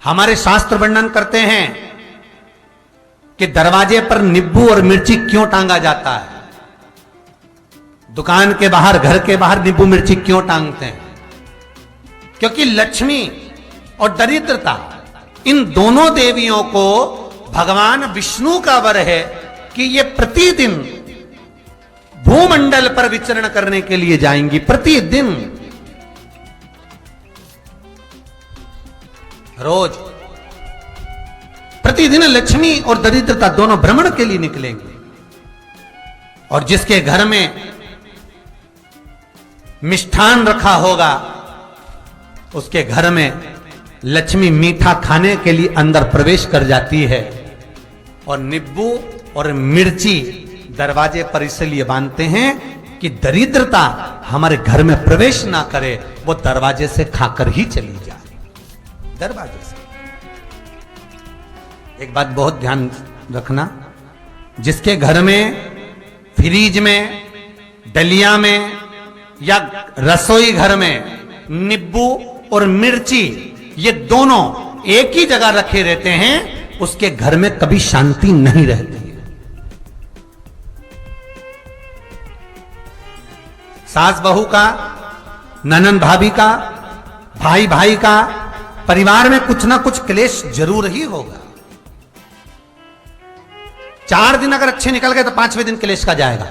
हमारे शास्त्र वर्णन करते हैं कि दरवाजे पर नींबू और मिर्ची क्यों टांगा जाता है। दुकान के बाहर, घर के बाहर नींबू मिर्ची क्यों टांगते हैं? क्योंकि लक्ष्मी और दरिद्रता, इन दोनों देवियों को भगवान विष्णु का वर है कि ये प्रतिदिन भूमंडल पर विचरण करने के लिए जाएंगी। प्रतिदिन, रोज प्रतिदिन लक्ष्मी और दरिद्रता दोनों भ्रमण के लिए निकलेंगे। और जिसके घर में मिष्ठान रखा होगा, उसके घर में लक्ष्मी मीठा खाने के लिए अंदर प्रवेश कर जाती है। और नींबू और मिर्ची दरवाजे पर इसलिए बांधते हैं कि दरिद्रता हमारे घर में प्रवेश ना करे, वो दरवाजे से खाकर ही चली जाए। दरवाजे से। एक बात बहुत ध्यान रखना, जिसके घर में फ्रिज में, डलिया में या रसोई घर में नींबू और मिर्ची ये दोनों एक ही जगह रखे रहते हैं, उसके घर में कभी शांति नहीं रहती है। सास बहू का, ननंद भाभी का, भाई भाई का, परिवार में कुछ ना कुछ क्लेश जरूर ही होगा। 4 दिन अगर अच्छे निकल गए तो 5वें दिन क्लेश का जाएगा।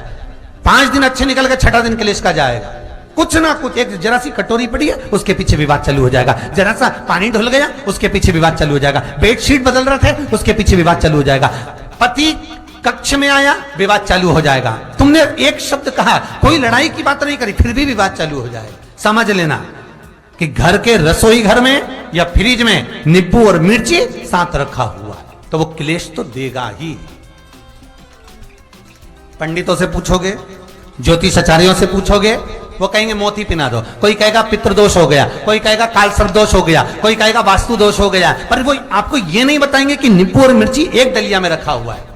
5 दिन अच्छे निकल गए, 6ठा दिन क्लेश का जाएगा। कुछ ना कुछ, एक जरा सी कटोरी पड़ी है उसके पीछे विवाद चालू हो जाएगा, जरा सा पानी ढुल गया उसके पीछे विवाद चालू हो जाएगा, बेडशीट बदल रहे थे उसके पीछे विवाद चालू हो जाएगा, पति कक्ष में आया विवाद चालू हो जाएगा। तुमने एक शब्द कहा, कोई लड़ाई की बात नहीं करी, फिर भी विवाद चालू हो जाएगा। समझ लेना कि घर के रसोई घर में या फ्रिज में नींबू और मिर्ची साथ रखा हुआ है तो वो क्लेश तो देगा ही। पंडितों से पूछोगे, ज्योतिषाचार्यों से पूछोगे, वो कहेंगे मोती पिना दो, कोई कहेगा पितृदोष हो गया, कोई कहेगा कालसर्प दोष हो गया, कोई कहेगा वास्तु दोष हो गया, पर वो आपको ये नहीं बताएंगे कि नींबू और मिर्ची एक डलिया में रखा हुआ है।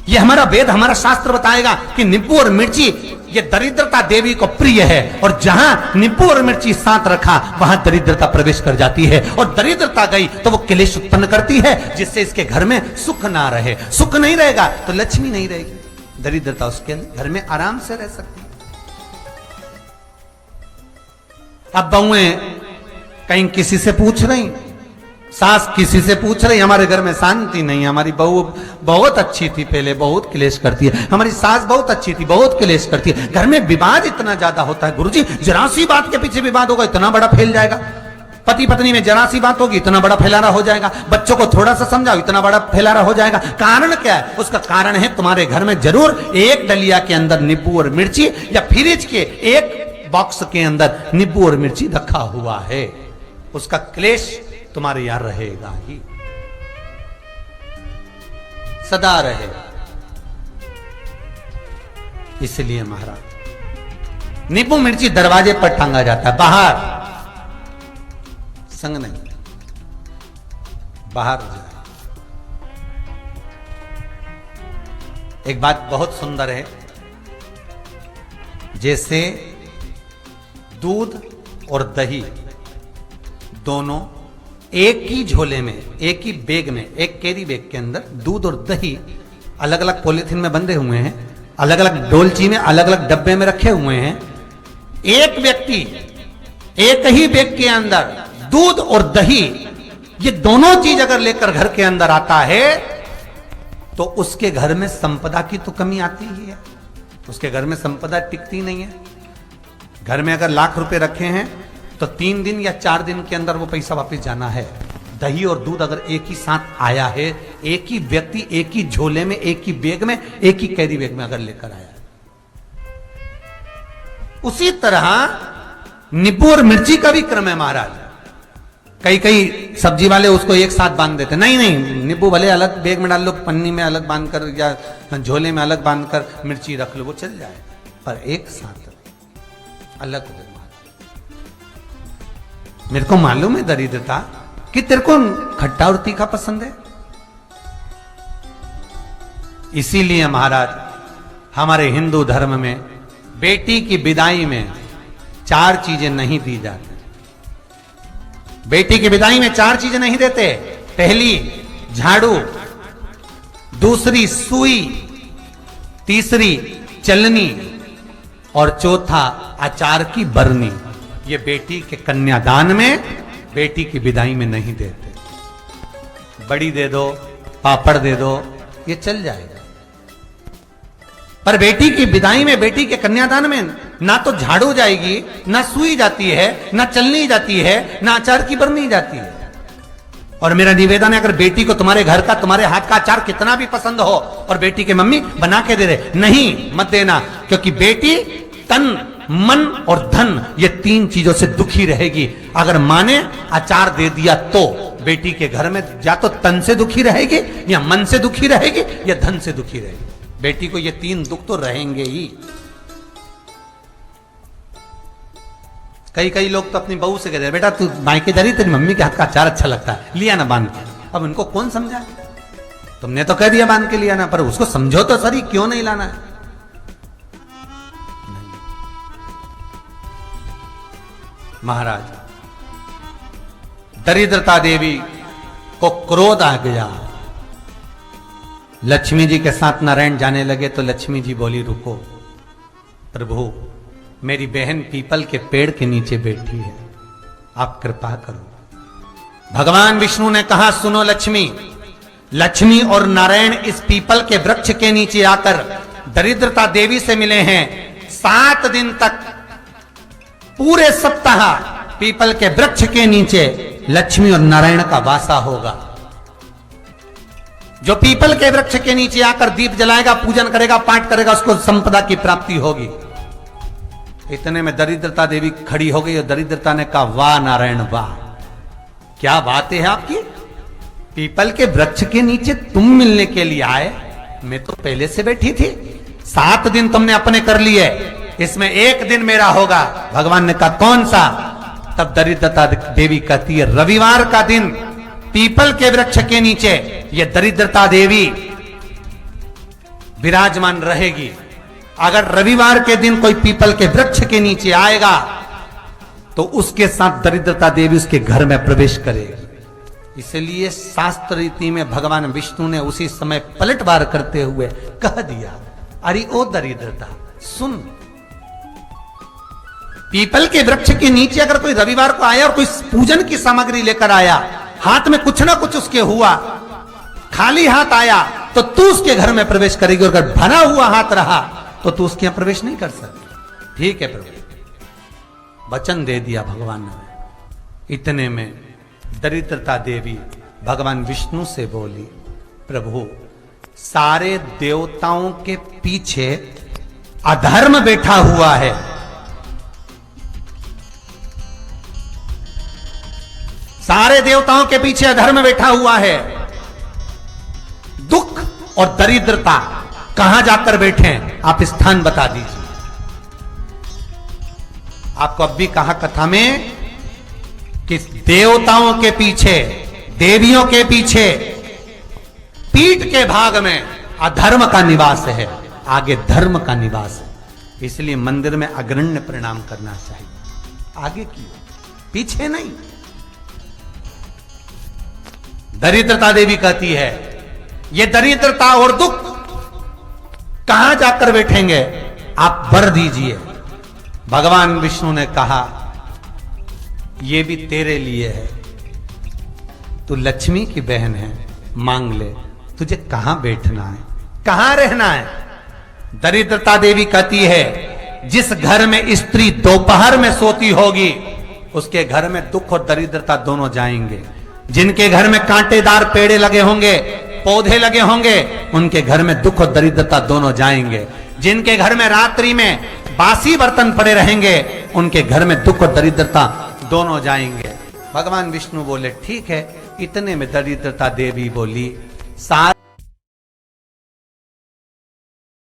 ये हमारा वेद, हमारा शास्त्र बताएगा कि नींबू और मिर्ची ये दरिद्रता देवी को प्रिय है, और जहां नींबू और मिर्ची साथ रखा वहां दरिद्रता प्रवेश कर जाती है, और दरिद्रता गई तो वो क्लेश उत्पन्न करती है, जिससे इसके घर में सुख ना रहे। सुख नहीं रहेगा तो लक्ष्मी नहीं रहेगी, दरिद्रता उसके घर में आराम से रह सकती है। अब बहुएं कहीं किसी से पूछ रही, सास किसी से पूछ रही, हमारे घर में शांति नहीं, हमारी बहू बहुत अच्छी थी, पहले बहुत क्लेश करती है, हमारी सास बहुत अच्छी थी, बहुत क्लेश करती है, घर में विवाद इतना ज्यादा होता है। गुरुजी, जरा सी बात के पीछे विवाद होगा, इतना बड़ा फैल जाएगा। पति पत्नी में जरा सी बात होगी, इतना बड़ा फैलाना हो जाएगा। बच्चों को थोड़ा सा समझाओ, इतना बड़ा फैलाना हो जाएगा। कारण क्या है? उसका कारण है तुम्हारे घर में जरूर एक डलिया के अंदर नींबू और मिर्ची, या फ्रिज के एक बॉक्स के अंदर नींबू और मिर्ची रखा हुआ है। उसका क्लेश तुम्हारे यहां रहेगा ही, सदा रहेगा। इसलिए महाराज नींबू मिर्ची दरवाजे पर टांगा जाता है, बाहर संग नहीं, बाहर जाए। एक बात बहुत सुंदर है, जैसे दूध और दही दोनों एक ही झोले में, एक ही बैग में, एक कैरी बैग के अंदर दूध और दही अलग अलग पॉलिथीन में बंधे हुए हैं, अलग अलग डोलची में, अलग अलग डब्बे में रखे हुए हैं। एक व्यक्ति एक ही बैग के अंदर दूध और दही, ये दोनों चीज अगर लेकर घर के अंदर आता है तो उसके घर में संपदा की तो कमी आती ही है, उसके घर में संपदा टिकती नहीं है। घर में अगर लाख रुपए रखे हैं तो 3 दिन या 4 दिन के अंदर वो पैसा वापस जाना है। दही और दूध अगर एक ही साथ आया है, एक ही व्यक्ति एक ही झोले में, एक ही बैग में, एक ही कैरी बैग में अगर लेकर आया है, उसी तरह नींबू और मिर्ची का भी क्रम है महाराज। कई कई सब्जी वाले उसको एक साथ बांध देते, नहीं नहीं, नींबू भले अलग बैग में डाल लो, पन्नी में अलग बांधकर या झोले में अलग बांधकर मिर्ची रख लो, वो चल जाए, पर एक साथ अलग हो। मेरे को मालूम है दरिद्रता कि तेरे को खट्टा और तीखा पसंद है, इसीलिए महाराज हमारे हिंदू धर्म में बेटी की विदाई में 4 चीजें नहीं दी जाती। बेटी की विदाई में 4 चीजें नहीं देते। पहली झाड़ू, दूसरी सुई, तीसरी चलनी और चौथा अचार की बरनी। ये बेटी के कन्यादान में, बेटी की विदाई में नहीं देते। बड़ी दे दो, पापड़ दे दो, ये चल जाएगा, पर बेटी की विदाई में, बेटी के कन्यादान में ना तो झाड़ू जाएगी, ना सुई जाती है, ना चलनी जाती है, ना अचार की बरनी जाती है। और मेरा निवेदन है, अगर बेटी को तुम्हारे घर का, तुम्हारे हाथ का अचार कितना भी पसंद हो और बेटी के मम्मी बना के दे रहे, नहीं, मत देना, क्योंकि बेटी तन, मन और धन, ये 3 चीजों से दुखी रहेगी। अगर माँ ने अचार दे दिया तो बेटी के घर में या तो तन से दुखी रहेगी, या मन से दुखी रहेगी, या धन से दुखी रहेगी। बेटी को ये 3 दुख तो रहेंगे ही। कई लोग तो अपनी बहू से कहते हैं, बेटा तू मायके जा रही, तेरी मम्मी के हाथ का अचार अच्छा लगता है, लिया ना बांध के। अब उनको कौन समझाए? तुमने तो कह दिया बांध के लिया ना, पर उसको समझो तो सही, क्यों नहीं लाना है? महाराज, दरिद्रता देवी को क्रोध आ गया। लक्ष्मी जी के साथ नारायण जाने लगे तो लक्ष्मी जी बोली, रुको प्रभु, मेरी बहन पीपल के पेड़ के नीचे बैठी है, आप कृपा करो। भगवान विष्णु ने कहा, सुनो लक्ष्मी, लक्ष्मी और नारायण इस पीपल के वृक्ष के नीचे आकर दरिद्रता देवी से मिले हैं। 7 दिन तक, पूरे सप्ताह पीपल के वृक्ष के नीचे लक्ष्मी और नारायण का वासा होगा। जो पीपल के वृक्ष के नीचे आकर दीप जलाएगा, पूजन करेगा, पाठ करेगा, उसको संपदा की प्राप्ति होगी। इतने में दरिद्रता देवी खड़ी हो गई और दरिद्रता ने कहा, वाह नारायण वाह, क्या बात है आपकी, पीपल के वृक्ष के नीचे तुम मिलने के लिए आए, मैं तो पहले से बैठी थी। 7 दिन तुमने अपने कर लिए, इसमें 1 दिन मेरा होगा। भगवान ने कहा, कौन सा? तब दरिद्रता देवी कहती है, रविवार का दिन पीपल के वृक्ष के नीचे ये दरिद्रता देवी विराजमान रहेगी। अगर रविवार के दिन कोई पीपल के वृक्ष के नीचे आएगा तो उसके साथ दरिद्रता देवी उसके घर में प्रवेश करेगी। इसलिए शास्त्र रीति में भगवान विष्णु ने उसी समय पलटवार करते हुए कह दिया, अरे ओ दरिद्रता सुन, पीपल के वृक्ष के नीचे अगर कोई रविवार को आया और कोई पूजन की सामग्री लेकर आया, हाथ में कुछ ना कुछ उसके हुआ, खाली हाथ आया, तो तू उसके घर में प्रवेश करेगी, और अगर भरा हुआ हाथ रहा तो तू उसके यहां प्रवेश नहीं कर सकती। ठीक है प्रभु, वचन दे दिया भगवान ने। इतने में दरिद्रता देवी भगवान विष्णु से बोली, प्रभु, सारे देवताओं के पीछे अधर्म बैठा हुआ है, सारे देवताओं के पीछे अधर्म बैठा हुआ है। दुख और दरिद्रता कहां जाकर बैठे हैं, आप स्थान बता दीजिए। आपको अब भी कहा कथा में कि देवताओं के पीछे, देवियों के पीछे, पीठ के भाग में अधर्म का निवास है, आगे धर्म का निवास है। इसलिए मंदिर में अग्रण्य प्रणाम करना चाहिए, आगे क्यों, पीछे नहीं। दरिद्रता देवी कहती है, ये दरिद्रता और दुख कहां जाकर बैठेंगे, आप वर दीजिए। भगवान विष्णु ने कहा, ये भी तेरे लिए है, तू लक्ष्मी की बहन है, मांग ले, तुझे कहां बैठना है, कहां रहना है। दरिद्रता देवी कहती है, जिस घर में स्त्री दोपहर में सोती होगी उसके घर में दुख और दरिद्रता दोनों जाएंगे। जिनके घर में कांटेदार पेड़े लगे होंगे, पौधे लगे होंगे, उनके घर में दुख और दरिद्रता दोनों जाएंगे। जिनके घर में रात्रि में बासी बर्तन पड़े रहेंगे, उनके घर में दुख और दरिद्रता दोनों जाएंगे। भगवान विष्णु बोले, ठीक है। इतने में दरिद्रता देवी बोली, सारे